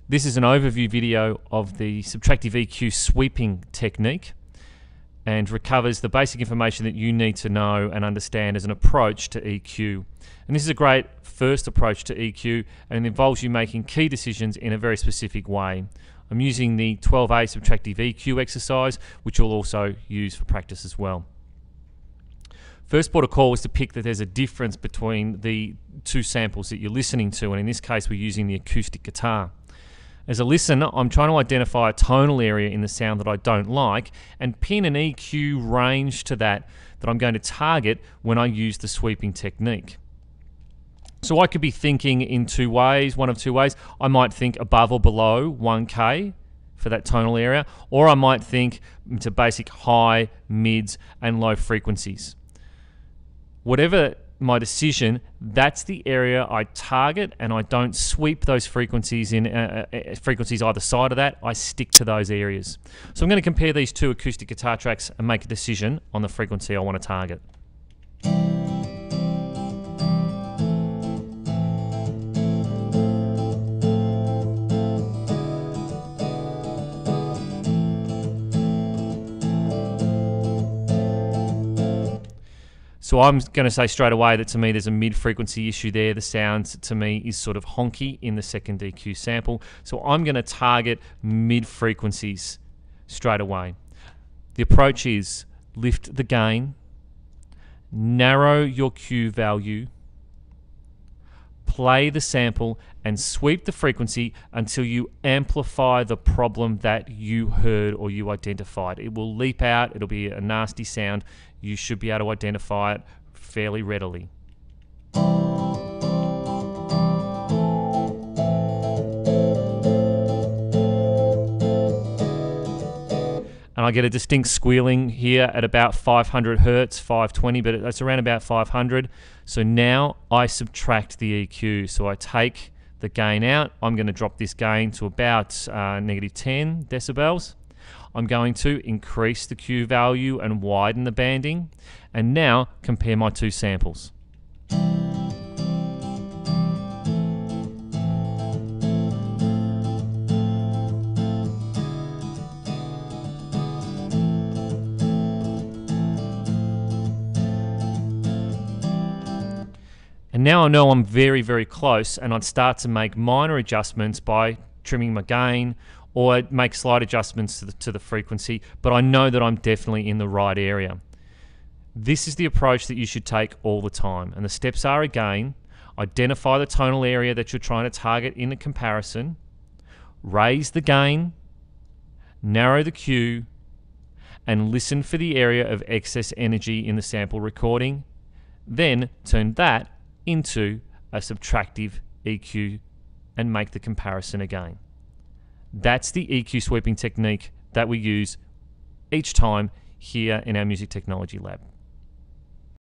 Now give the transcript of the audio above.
This is an overview video of the subtractive EQ sweeping technique and recovers the basic information that you need to know and understand as an approach to EQ. And this is a great first approach to EQ, and it involves you making key decisions in a very specific way. I'm using the 12A subtractive EQ exercise, which you'll also use for practice as well. First port of call is to pick that there's a difference between the two samples that you're listening to, and in this case we're using the acoustic guitar. As a listener, I'm trying to identify a tonal area in the sound that I don't like and pin an EQ range to that I'm going to target when I use the sweeping technique. So I could be thinking in one of two ways. I might think above or below 1K for that tonal area, or I might think into basic high, mids, and low frequencies. Whatever my decision, that's the area I target, and I don't sweep those frequencies in frequencies either side of that. I stick to those areas. So I'm going to compare these two acoustic guitar tracks and make a decision on the frequency I want to target. So I'm going to say straight away that to me there's a mid-frequency issue there. The sound to me is sort of honky in the second EQ sample. So I'm going to target mid-frequencies straight away. The approach is lift the gain, narrow your Q value, play the sample, and sweep the frequency until you amplify the problem that you heard or you identified. It will leap out, it'll be a nasty sound. You should be able to identify it fairly readily. And I get a distinct squealing here at about 500 Hertz, 520, but that's around about 500. So now I subtract the EQ. So I take the gain out. I'm going to drop this gain to about -10 decibels. I'm going to increase the Q value and widen the banding. And now compare my two samples. And now I know I'm very, very close, and I'd start to make minor adjustments by trimming my gain or make slight adjustments to the frequency, but I know that I'm definitely in the right area. This is the approach that you should take all the time. And the steps are, again, identify the tonal area that you're trying to target in the comparison, raise the gain, narrow the Q, and listen for the area of excess energy in the sample recording. Then turn that into a subtractive EQ and make the comparison again. That's the EQ sweeping technique that we use each time here in our music technology lab.